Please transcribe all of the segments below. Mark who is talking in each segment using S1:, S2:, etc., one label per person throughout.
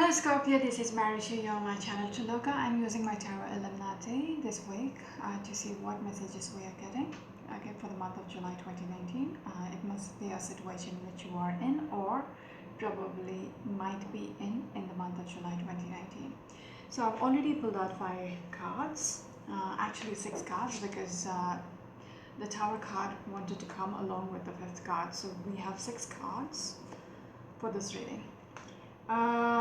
S1: Hello Scorpio, this is Marisha. You're on my channel Chaloka. I'm using my Tarot Illuminati this week to see what messages we are getting for the month of July 2019. It must be a situation which you are in or probably might be in the month of July 2019. So I've already pulled out 5 cards, actually 6 cards because the Tower card wanted to come along with the 5th card. So we have 6 cards for this reading.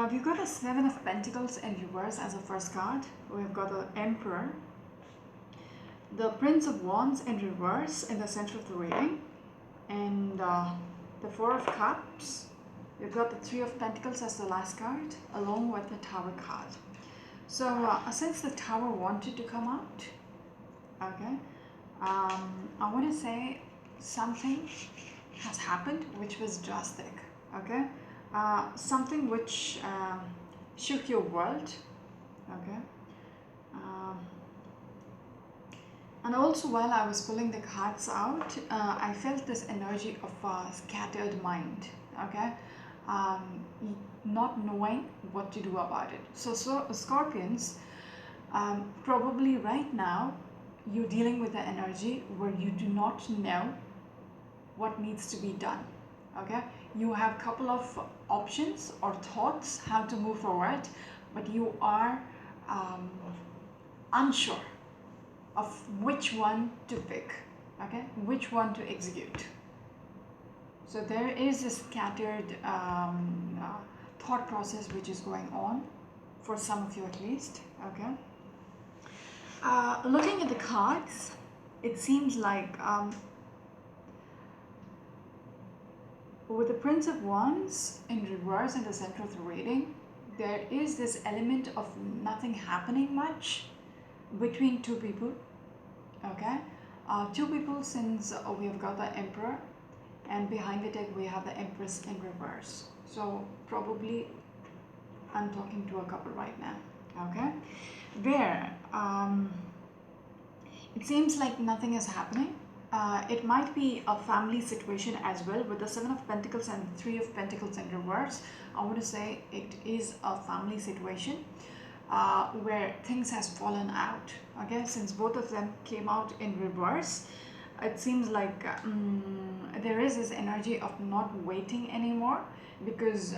S1: We've got the 7 of Pentacles in reverse as a first card. We've got the Emperor, the Prince of Wands in reverse in the center of the reading, and the 4 of Cups. We've got the 3 of Pentacles as the last card, along with the Tower card. So since the Tower wanted to come out, I want to say something has happened which was drastic. Something which shook your world. And also while I was pulling the cards out, I felt this energy of a scattered mind. Not knowing what to do about it. So Scorpions, probably right now you're dealing with the energy where you do not know what needs to be done. You have a couple of options or thoughts how to move forward, but you are unsure of which one to pick, which one to execute. So there is a scattered thought process which is going on for some of you at least. Looking at the cards, it seems like with the Prince of Wands in reverse in the center of the reading, there is this element of nothing happening much between two people. Two people, since we have got the Emperor, and behind the deck we have the Empress in reverse. So probably I'm talking to a couple right now. Where it seems like nothing is happening. It might be a family situation as well with the 7 of Pentacles and 3 of Pentacles in reverse. I want to say it is a family situation where things has fallen out. Since both of them came out in reverse, it seems like there is this energy of not waiting anymore because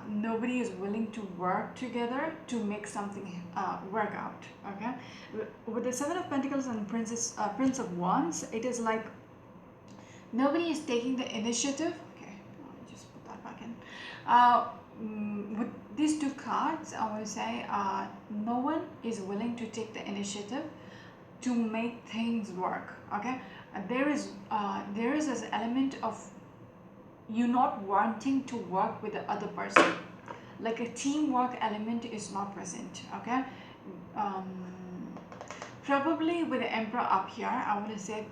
S1: nobody is willing to work together to make something work out. With the 7 of Pentacles and Prince of Wands, it is like nobody is taking the initiative. Let me just put that back in. With these 2 cards, I want to say no one is willing to take the initiative to make things work. There is this element of you not wanting to work with the other person, like a teamwork element is not present. Probably with the Emperor up here, I want to say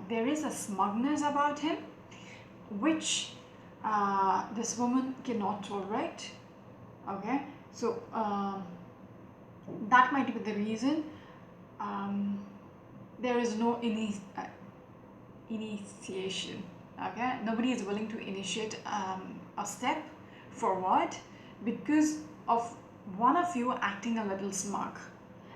S1: there is a smugness about him which this woman cannot tolerate. So that might be the reason there is no initiation. Nobody is willing to initiate a step forward because of one of you acting a little smug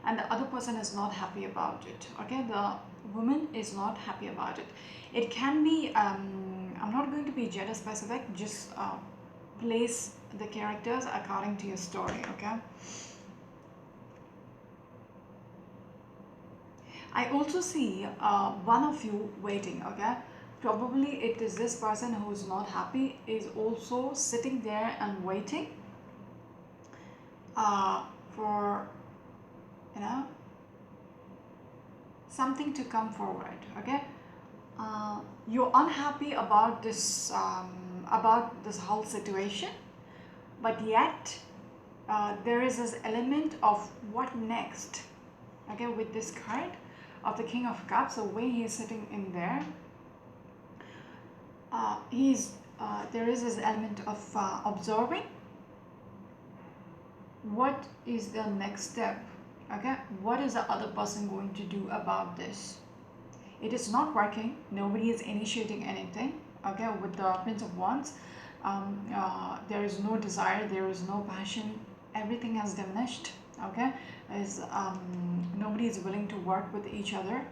S1: and the other person is not happy about it. The woman is not happy about it. It can be I'm not going to be gender specific, just place the characters according to your story. I also see one of you waiting. Probably it is this person who is not happy is also sitting there and waiting for something to come forward. You're unhappy about this whole situation, but yet there is this element of what next. With this card of the King of Cups, the way he is sitting in there, there is this element of observing what is the next step. What is the other person going to do about this? It is not working. Nobody is initiating anything. With the Prince of Wands, there is no desire, there is no passion everything has diminished, okay, is nobody is willing to work with each other,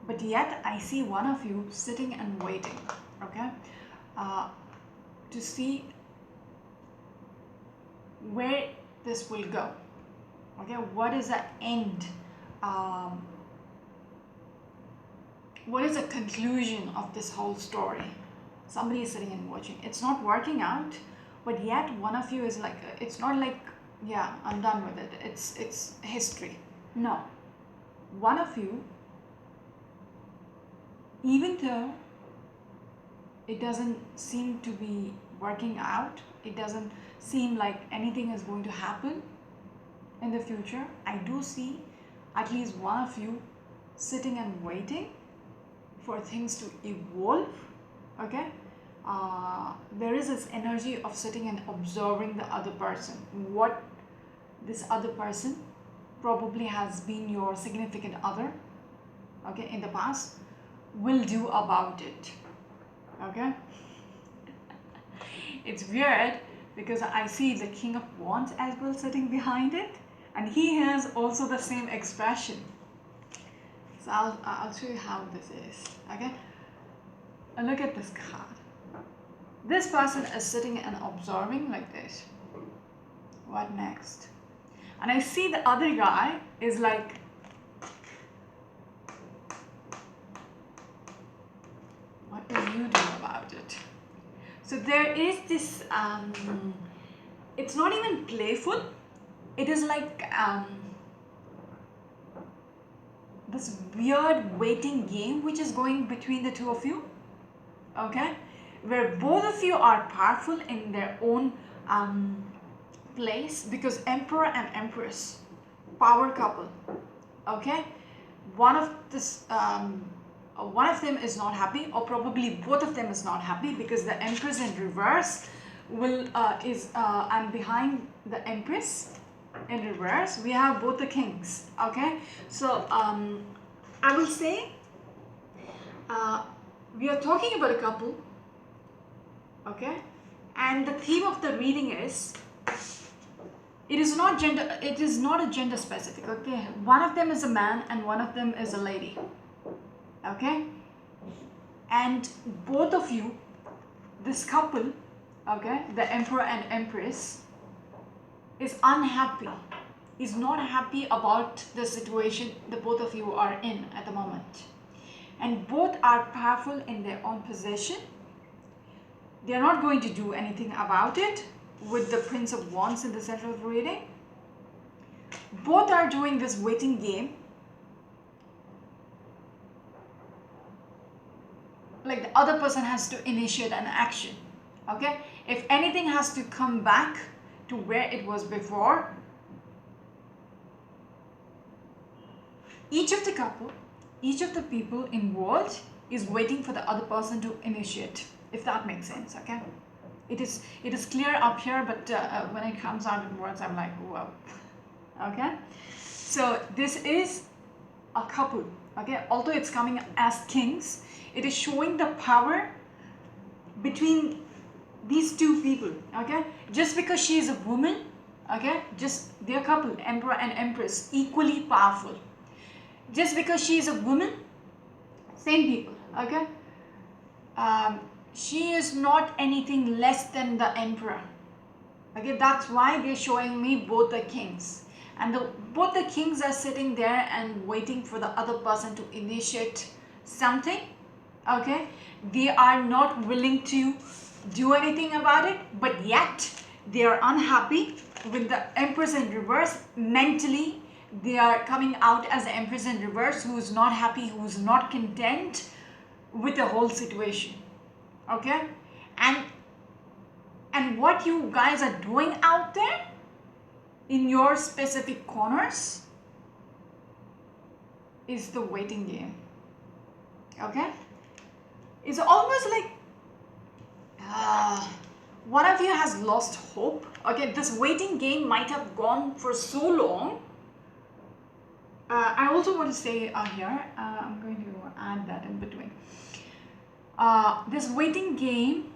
S1: but yet I see one of you sitting and waiting, okay, to see where this will go, okay, what is the end, um, what is the conclusion of this whole story. Somebody is sitting and watching, it's not working out, but yet one of you is like, it's not like, yeah, I'm done with it, it's history. No, one of you, even though it doesn't seem to be working out, it doesn't seem like anything is going to happen in the future, I do see at least one of you sitting and waiting for things to evolve, okay. There is this energy of sitting and observing the other person, what this other person probably has been your significant other, okay, in the past, will do about it, okay. It's weird because I see the King of Wands as well sitting behind it, and he has also the same expression. So I'll show you how this is, okay. And look at this card. This person is sitting and observing like this. What next? And I see the other guy is like, what will you do about it? So there is this, it's not even playful, it is like this weird waiting game which is going between the two of you, okay, where both of you are powerful in their own place, because Emperor and Empress, power couple, okay, one of them is not happy, or probably both of them is not happy, because the Empress in reverse will and behind the Empress in reverse we have both the kings, okay. So I will say we are talking about a couple, okay, and the theme of the reading is, it is not a gender specific, okay. One of them is a man and one of them is a lady, okay, and both of you, this couple, okay, the Emperor and Empress, is unhappy, is not happy about the situation the both of you are in at the moment, and both are powerful in their own position. They are not going to do anything about it, with the Prince of Wands in the center of the reading. Both are doing this waiting game, like the other person has to initiate an action, okay. If anything has to come back to where it was before, each of the couple, each of the people involved is waiting for the other person to initiate, if that makes sense, okay. It is clear up here, but when it comes out in words, I'm like, whoa, okay. So this is a couple, okay, although it's coming as kings, it is showing the power between these two people, okay. Just because she is a woman, okay, just their couple, Emperor and Empress, equally powerful. Just because she is a woman, same people, okay. She is not anything less than the Emperor, okay. That's why they're showing me both the kings, and both the kings are sitting there and waiting for the other person to initiate something, okay. They are not willing to do anything about it, but yet they are unhappy with the Empress in reverse. Mentally they are coming out as the Empress in reverse, who is not happy, who is not content with the whole situation, okay. And what you guys are doing out there in your specific corners is the waiting game, okay. It's almost like one of you has lost hope, okay. This waiting game might have gone for so long. I also want to say here, I'm going to add that in between. This waiting game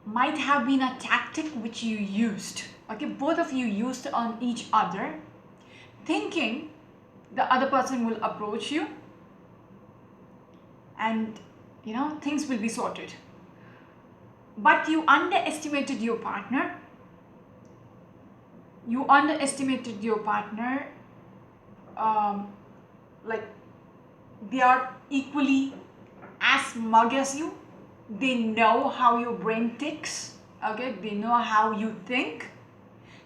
S1: might have been a tactic which you used, Okay, both of you used on each other, thinking the other person will approach you and things will be sorted. But you underestimated your partner. You underestimated your partner. Like, they are equally as smug as you. They know how your brain ticks. Okay, they know how you think.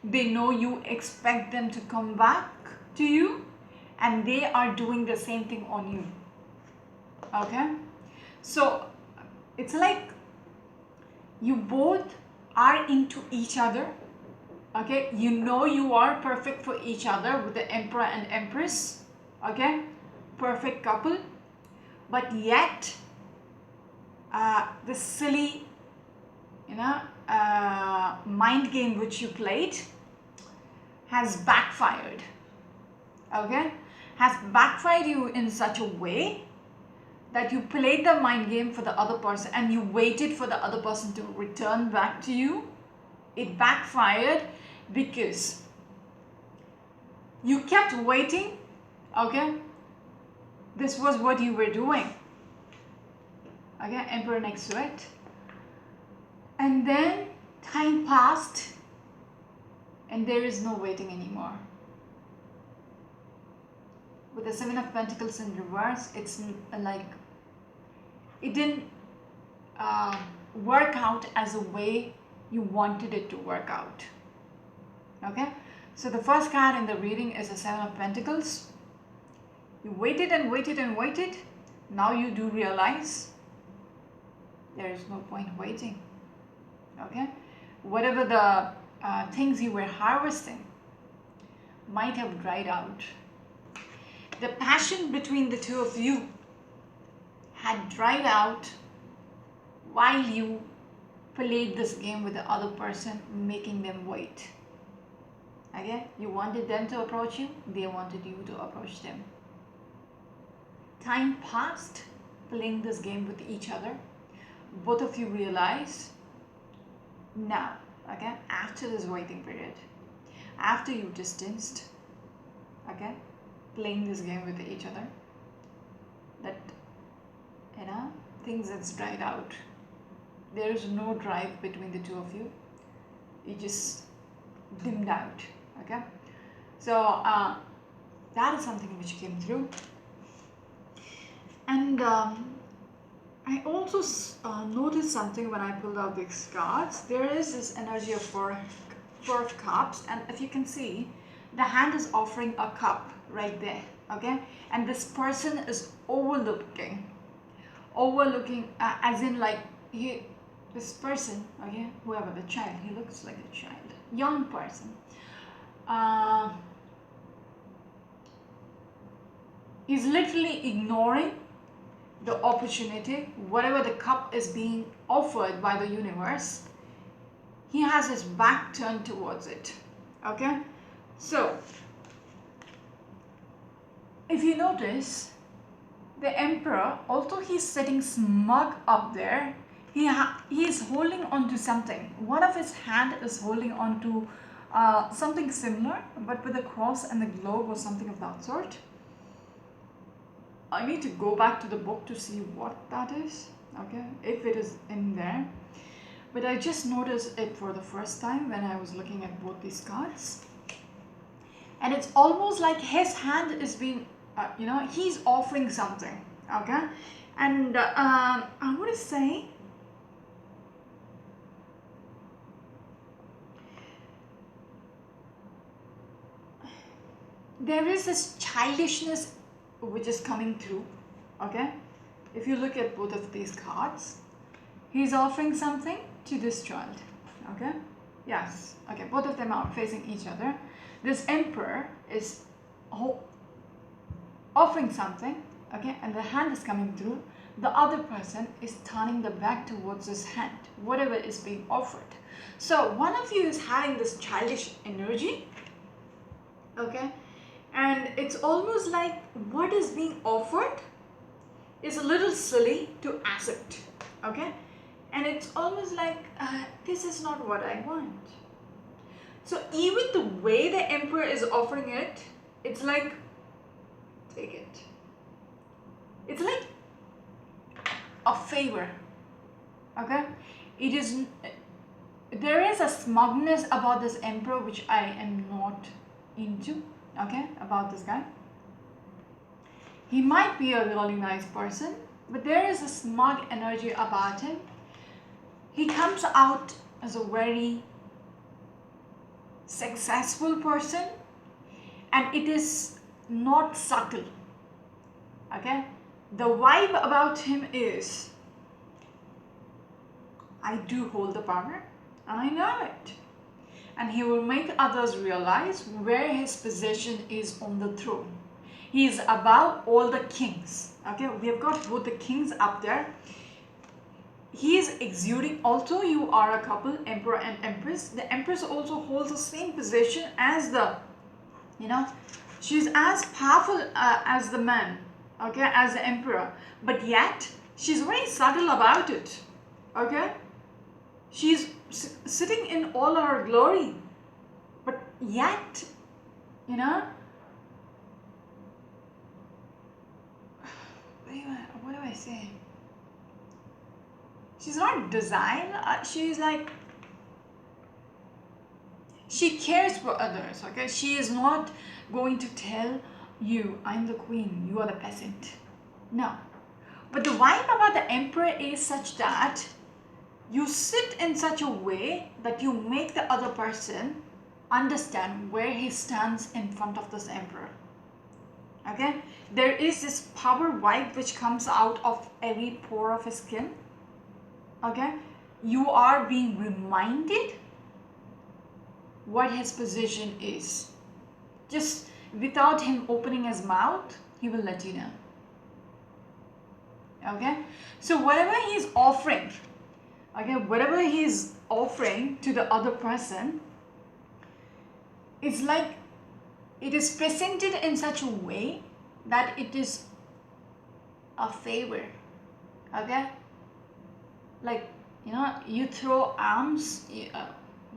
S1: They know you expect them to come back to you, and they are doing the same thing on you. Okay, so it's like you both are into each other. Okay, you know you are perfect for each other with the Emperor and Empress. Okay, perfect couple. But yet this silly mind game which you played has backfired. Okay, has backfired you in such a way that you played the mind game for the other person and you waited for the other person to return back to you. It backfired because you kept waiting. Okay, this was what you were doing. Okay, Emperor next to it. And then time passed and there is no waiting anymore. With the Seven of Pentacles in reverse, it's like it didn't work out as a way you wanted it to work out. Okay, so the first card in the reading is the Seven of Pentacles. You waited and waited and waited. Now you do realize there is no point waiting. Okay, whatever the things you were harvesting might have dried out. The passion between the two of you had dried out while you played this game with the other person, making them wait. Okay, you wanted them to approach you, they wanted you to approach them. Time passed playing this game with each other. Both of you realized now, okay, after this waiting period, after you distanced, okay, playing this game with each other, that things that's dried out. There is no drive between the two of you. It just dimmed out. Okay, so that is something which came through. And I also noticed something when I pulled out these cards. There is this energy of Four of Cups, and if you can see, the hand is offering a cup right there. Okay, and this person is overlooking as in like this person, okay, whoever, the child, he looks like a child, young person, he's literally ignoring the opportunity, whatever the cup is being offered by the universe. He has his back turned towards it. Okay, so if you notice, the Emperor, although he's sitting smug up there, he is holding on to something. One of his hand is holding on to something similar, but with a cross and a globe or something of that sort. I need to go back to the book to see what that is, okay, if it is in there. But I just noticed it for the first time when I was looking at both these cards. And it's almost like his hand is being, he's offering something, okay? And I want to say, there is this childishness which is coming through. Okay, if you look at both of these cards, he's offering something to this child. Okay, yes, okay, both of them are facing each other. This Emperor is offering something, okay, and the hand is coming through. The other person is turning the back towards his hand, whatever is being offered. So one of you is having this childish energy, okay, and it's almost like what is being offered is a little silly to accept, okay, and it's almost like this is not what I want. So even the way the emperor is offering it, it's like, take it. It's like a favor. Okay? It is, there is a smugness about this emperor which I am not into. Okay? About this guy. He might be a really nice person, but there is a smug energy about him. He comes out as a very successful person, and it is not subtle. Okay? The vibe about him is, I do hold the power and I know it. And he will make others realize where his position is on the throne. He is above all the kings. Okay, we have got both the kings up there. He is exuding, although you are a couple, emperor and empress, the empress also holds the same position as the, she's as powerful as the man, okay, as the emperor, but yet she's very subtle about it. Okay, she's sitting in all her glory, but yet, what do I say? She's not designed, she's like, she cares for others, okay? She is not going to tell you, I'm the queen, you are the peasant. No. But the vibe about the emperor is such that you sit in such a way that you make the other person understand where he stands in front of this emperor. Okay? There is this power vibe which comes out of every pore of his skin. Okay? You are being reminded what his position is. Just without him opening his mouth, he will let you know. Okay? So whatever he's offering, whatever he's offering to the other person, it's like it is presented in such a way that it is a favor. Okay? Like, you throw alms,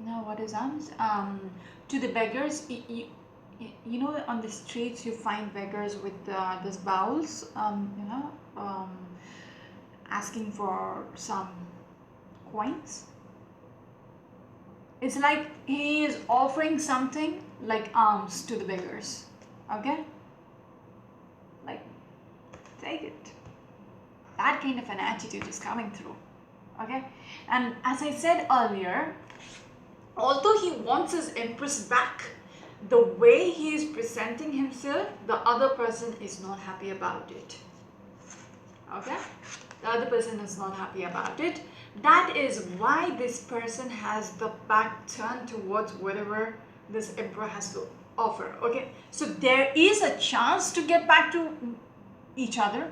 S1: what is alms? To the beggars. On the streets you find beggars with these bowls, asking for some coins. It's like he is offering something like alms to the beggars. Okay? Like, take it. That kind of an attitude is coming through. Okay? And as I said earlier, although he wants his empress back, the way he is presenting himself, the other person is not happy about it. Okay? The other person is not happy about it. That is why this person has the back turned towards whatever this emperor has to offer. Okay? So there is a chance to get back to each other.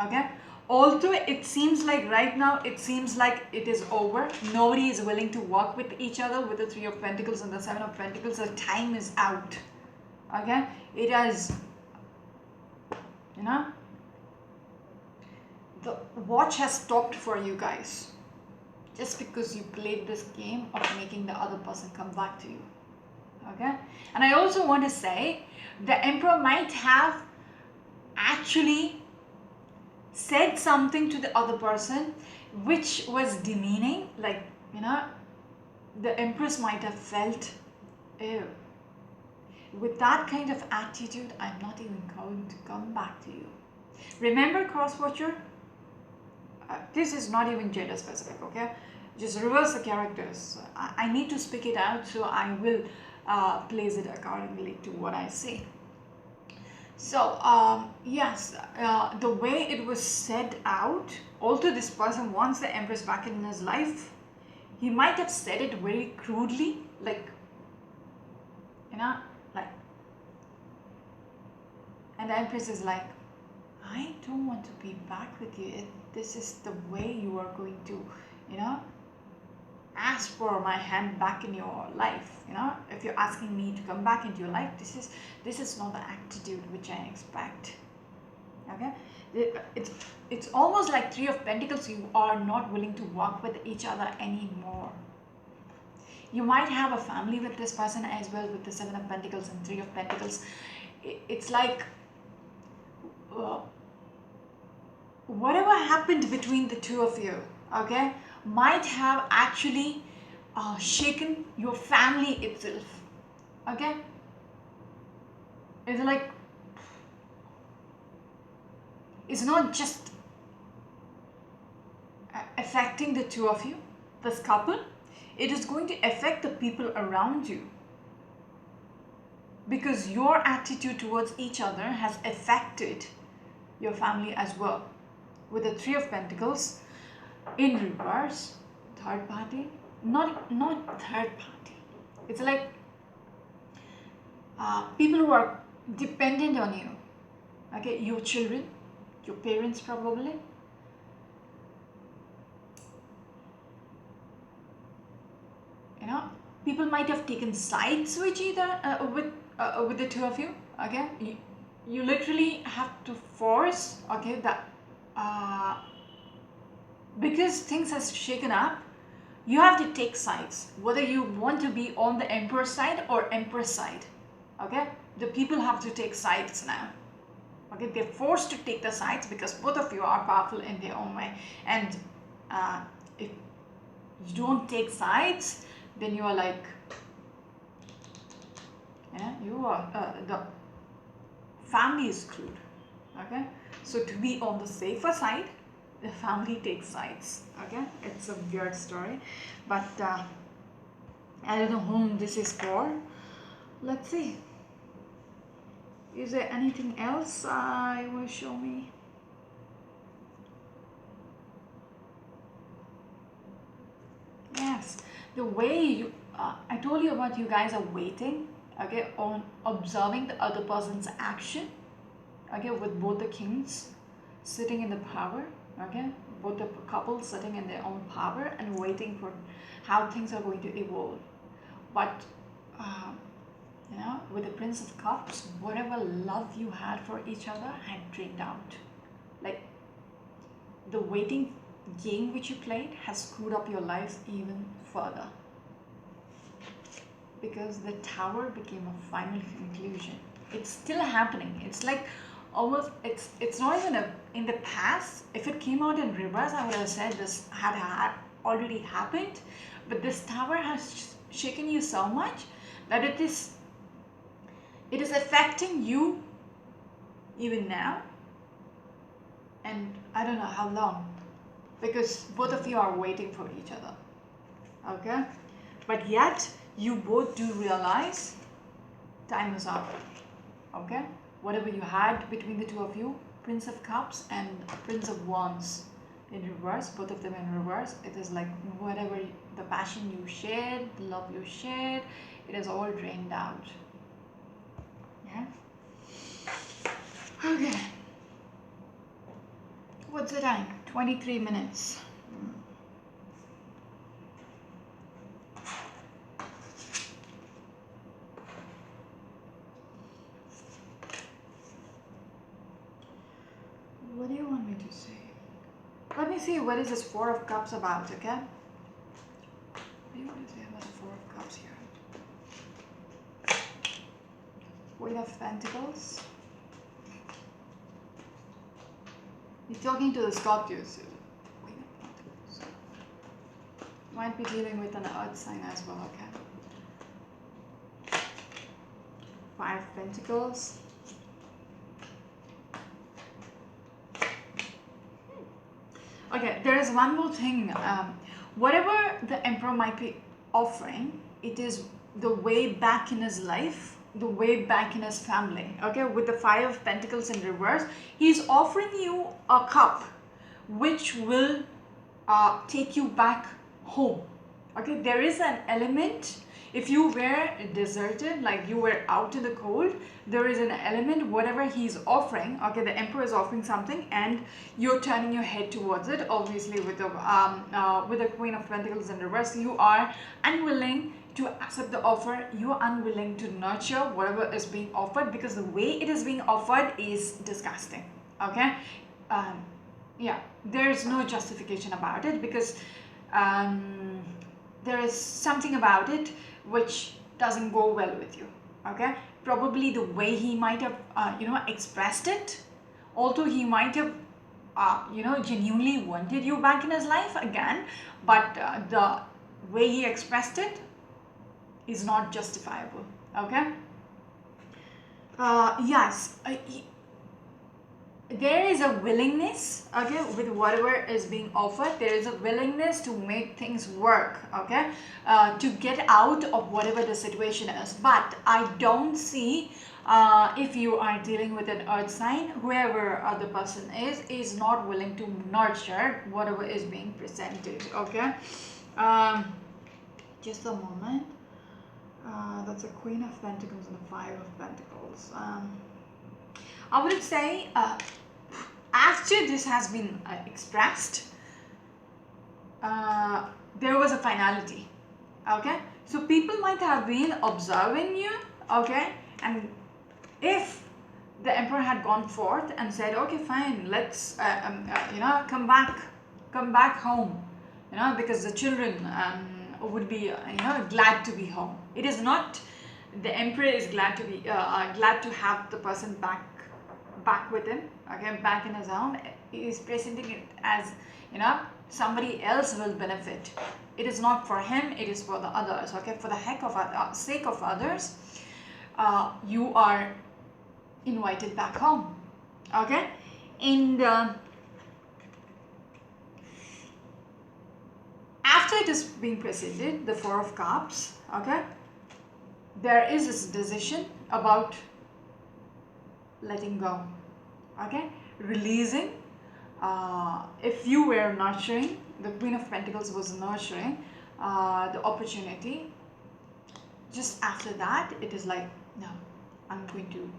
S1: Okay? Although it seems like right now, it seems like it is over. Nobody is willing to work with each other with the Three of Pentacles and the Seven of Pentacles. The time is out. Okay? It has, the watch has stopped for you guys. Just because you played this game of making the other person come back to you. Okay? And I also want to say, the emperor might have actually said something to the other person which was demeaning, like, the empress might have felt, ew, with that kind of attitude, I'm not even going to come back to you. Remember, cross-watcher, this is not even gender specific, okay? Just reverse the characters. I need to speak it out, so I will place it accordingly to what I say. So, yes, the way it was said out, although this person wants the empress back in his life, he might have said it very crudely, like, and the empress is like, I don't want to be back with you. This is the way you are going to, ask for my hand back in your life. If you're asking me to come back into your life, this is not the attitude which I expect. Okay? It's almost like Three of Pentacles. You are not willing to work with each other anymore. You might have a family with this person as well, with the Seven of Pentacles and Three of Pentacles. It's like whatever happened between the two of you, okay, might have actually shaken your family itself, okay. It's like, it's not just affecting the two of you, this couple, it is going to affect the people around you, because your attitude towards each other has affected your family as well. With the Three of Pentacles in reverse, third party, not third party, it's like people who are dependent on you, okay, your children, your parents probably. You know, people might have taken sides with either with the two of you, okay. You literally have to force, okay, that because things has shaken up, you have to take sides, whether you want to be on the Emperor side or Empress side, okay. The people have to take sides now, okay. They're forced to take the sides because both of you are powerful in their own way, and if you don't take sides, then you are like, yeah, you are the family is screwed, okay. So to be on the safer side, the family takes sides, okay. It's a weird story, but I don't know whom this is for. Let's see, is there anything else you want to show me? Yes, the way you I told you about, you guys are waiting, okay, on observing the other person's action, okay, with both the kings sitting in the power, okay, both the couples sitting in their own power and waiting for how things are going to evolve. But you know, with the Prince of Cups, whatever love you had for each other had drained out. Like, the waiting game which you played has screwed up your lives even further, because the Tower became a final conclusion. It's still happening. It's like almost, it's not even in the past. If it came out in reverse, I would have said this had already happened, but this Tower has shaken you so much that it is affecting you even now, and I don't know how long, because both of you are waiting for each other, okay. But yet you both do realize time is up, okay. Whatever you had between the two of you, Prince of Cups and Prince of Wands in reverse, both of them in reverse, it is like whatever the passion you shared, the love you shared, it is all drained out. Yeah. Okay. What's the time? 23 minutes. What do you want me to say? Let me see, what is this Four of Cups about, okay? What do you want to say about the Four of Cups here? Queen of Pentacles. You're talking to the Scorpios. Queen of Pentacles. Might be dealing with an earth sign as well, okay? Five of Pentacles. Okay, there is one more thing. Whatever the Emperor might be offering, it is the way back in his life, the way back in his family. Okay, with the Five of Pentacles in reverse, he's offering you a cup which will take you back home. Okay, there is an element. If you were deserted, like you were out in the cold, there is an element, whatever he's offering, okay, the Emperor is offering something and you're turning your head towards it. Obviously with the Queen of Pentacles in reverse, you are unwilling to accept the offer, you are unwilling to nurture whatever is being offered, because the way it is being offered is disgusting, okay. Yeah, there is no justification about it, because there is something about it which doesn't go well with you. Okay, probably the way he might have expressed it, although he might have genuinely wanted you back in his life again, but the way he expressed it is not justifiable. Okay, yes, there is a willingness, okay, with whatever is being offered. There is a willingness to make things work, okay, to get out of whatever the situation is. But I don't see, if you are dealing with an earth sign, whoever the person is not willing to nurture whatever is being presented. Okay, just a moment. That's a Queen of Pentacles and a Five of Pentacles. I would say after this has been expressed, there was a finality. Okay, so people might have been observing you. Okay, and if the Emperor had gone forth and said, okay, fine, let's come back home, because the children would be glad to be home. It is not the Emperor is glad to be glad to have the person back with him, okay, back in his home. He is presenting it as somebody else will benefit. It is not for him, it is for the others. Okay, for the sake of others, you are invited back home. Okay, and after it is being presented, the Four of Cups, okay, there is this decision about letting go, okay, releasing. If you were nurturing, the Queen of Pentacles was nurturing the opportunity. Just after that, it is like, no, I'm going to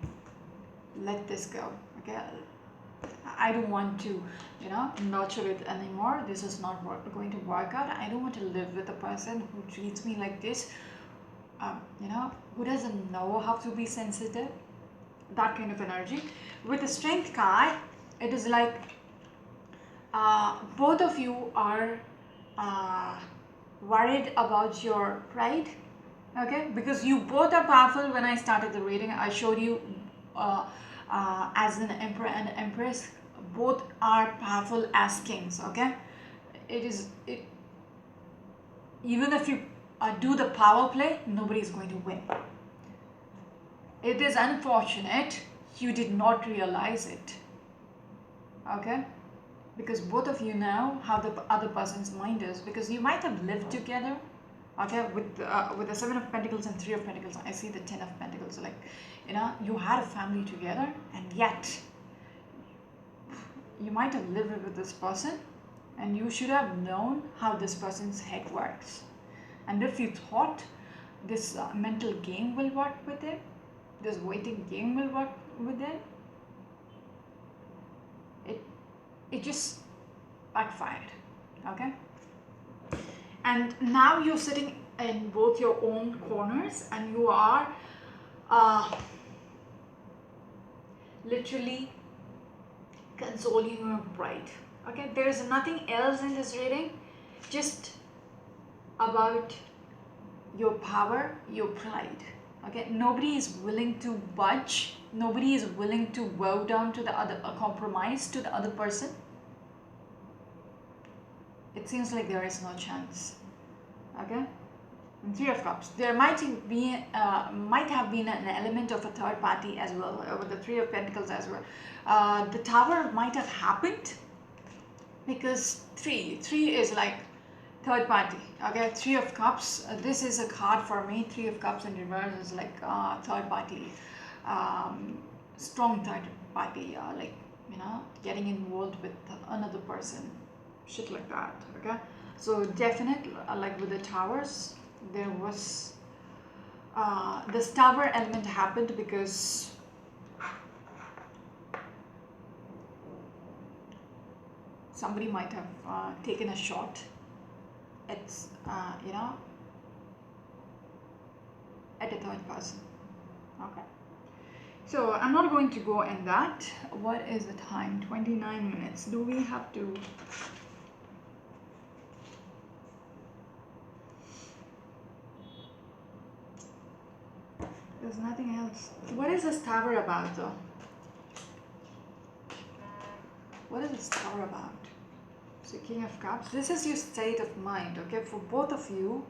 S1: let this go. Okay, I don't want to nurture it anymore. This is not going to work out. I don't want to live with a person who treats me like this, who doesn't know how to be sensitive. That kind of energy. With the Strength card, it is like both of you are worried about your pride. Okay, because you both are powerful. When I started the reading, I showed you as an Emperor and Empress, both are powerful as kings. Okay, even if you do the power play, nobody is going to win. It is unfortunate you did not realize it. Okay, because both of you know how the other person's mind is, because you might have lived together. Okay, with the Seven of Pentacles and Three of Pentacles, I see the Ten of Pentacles. Like, you had a family together, and yet you might have lived with this person, and you should have known how this person's head works. And if you thought this mental game will work with it, this waiting game will work with it, it just backfired. Okay, and now you're sitting in both your own corners, and you are literally consoling your pride. Okay, there is nothing else in this reading, just about your power, your pride. Okay, nobody is willing to budge. Nobody is willing to bow down to the other, compromise to the other person. It seems like there is no chance. Okay, and Three of Cups. There might have been an element of a third party as well, with the Three of Pentacles as well. The Tower might have happened because three is like third party. Okay, Three of Cups. This is a card for me. Three of Cups in reverse is like third party, strong third party, like getting involved with another person, shit like that. Okay, so definitely, like with the Towers, there was this Tower element happened because somebody might have taken a shot at at a third person. Okay, so I'm not going to go in that. What is the time? 29 minutes. Do we have to There's nothing else. What is this tower about though? What is this tower about? So King of Cups, this is your state of mind, okay? For both of you,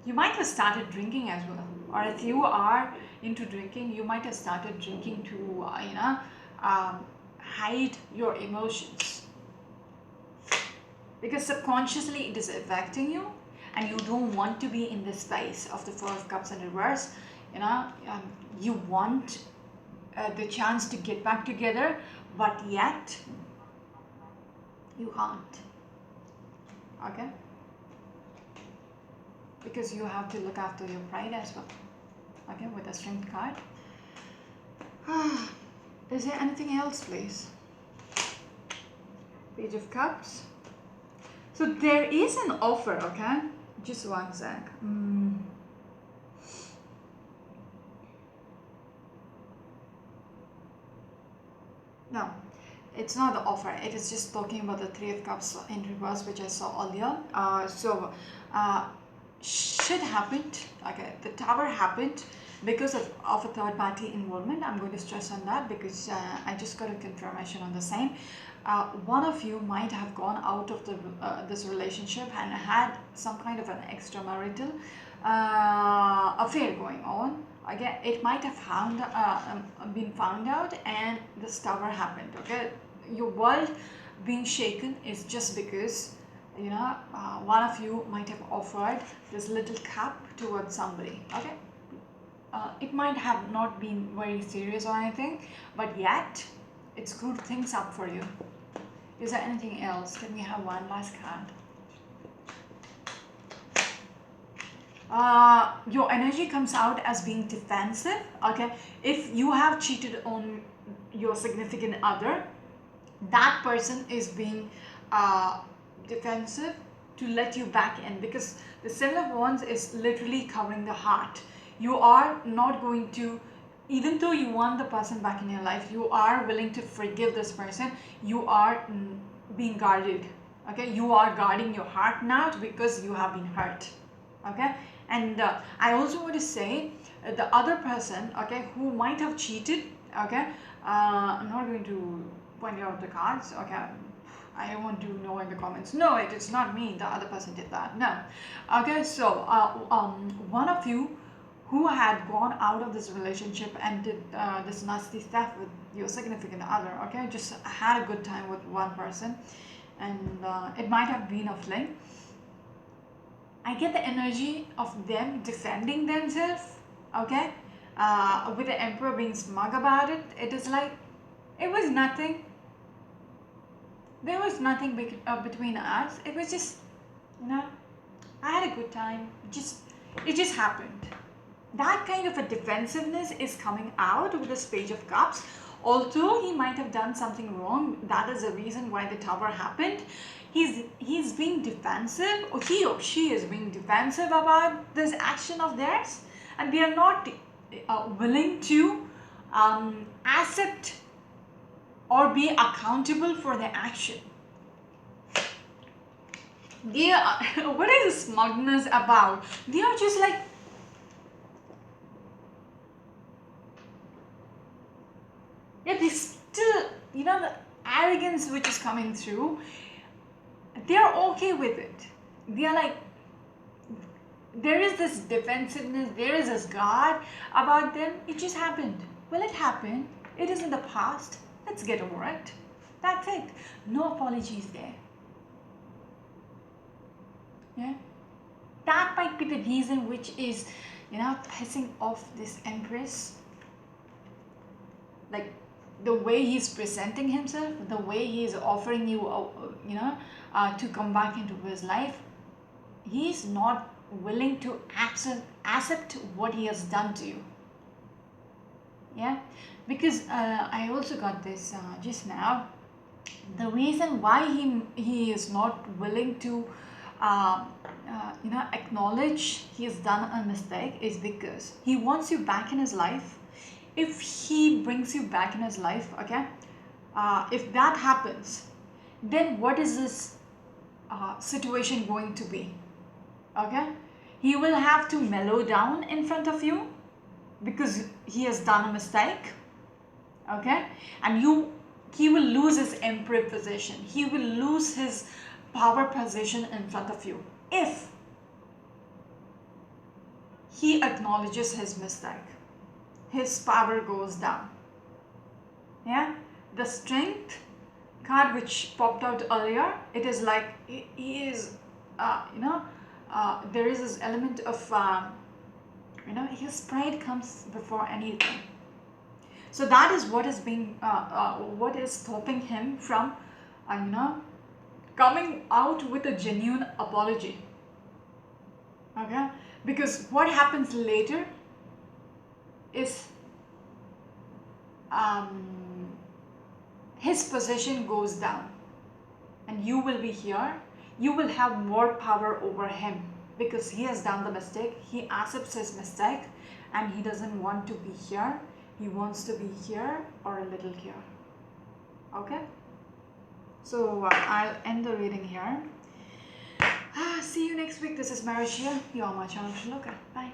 S1: you might have started drinking as well. Or if you are into drinking, you might have started drinking to, hide your emotions. Because subconsciously it is affecting you and you don't want to be in the space of the Four of Cups in reverse. You want the chance to get back together, but yet you can't. Okay? Because you have to look after your pride as well. Okay, with the Strength card. Is there anything else, please? Page of Cups. So there is an offer, okay? Just one sec. No, it's not the offer. It is just talking about the Three of Cups in reverse, which I saw earlier. Should happened. Okay, the tower happened because of a third party involvement. I'm going to stress on that because I just got a confirmation on the same. One of you might have gone out of this relationship and had some kind of an extramarital affair going on. Again, it might have been found out, and this tower happened. Okay, your world being shaken is just because one of you might have offered this little cup towards somebody. Okay, it might have not been very serious or anything, but yet it screwed things up for you. Is there anything else? Can we have one last card? Your energy comes out as being defensive. Okay, if you have cheated on your significant other, that person is being defensive to let you back in, because the Seven of Wands is literally covering the heart. You are not going to, even though you want the person back in your life, you are willing to forgive this person. You are being guarded. Okay, you are guarding your heart now because you have been hurt. Okay, and I also want to say the other person, okay, who might have cheated. Okay, I'm not going to point out the cards. Okay, I want to know in the comments. No, it is not me. The other person did that. No. Okay, so one of you who had gone out of this relationship and did this nasty stuff with your significant other, okay, just had a good time with one person, and it might have been a fling. I get the energy of them defending themselves, okay, with the Emperor being smug about it. It is like, it was nothing. There was nothing between us. It was just, I had a good time. It just happened. That kind of a defensiveness is coming out with this Page of Cups. Although he might have done something wrong, that is the reason why the tower happened. He's being defensive, or he or she is being defensive about this action of theirs, and they are not willing to accept or be accountable for their action. They are, what is the smugness about? They are just like, yeah, they still, the arrogance which is coming through, they're okay with it. They're like, there is this defensiveness, there is this guard about them. It just happened. Well, it happened. It is in the past. Let's get over it. That's it. No apologies there. Yeah, that might be the reason which is, pissing off this Empress. Like, the way he's presenting himself, the way he's offering you, to come back into his life, he's not willing to accept what he has done to you. Yeah, because I also got this just now. The reason why he is not willing to acknowledge he has done a mistake is because he wants you back in his life. If he brings you back in his life, okay, if that happens, then what is this situation going to be? Okay, he will have to mellow down in front of you. because he has done a mistake, okay, and he will lose his emperor position, he will lose his power position in front of you if he acknowledges his mistake. His power goes down. Yeah, the strength card which popped out earlier, it is like he is there is this element of his pride comes before anything. So that is what is being what is stopping him from coming out with a genuine apology. Okay, because what happens later is his position goes down and you will be here. You will have more power over him because he has done the mistake. He accepts his mistake and he doesn't want to be here. He wants to be here or a little here. Okay, so I'll end the reading here. See you next week. This is Marishia. You're my channel to look at. Bye.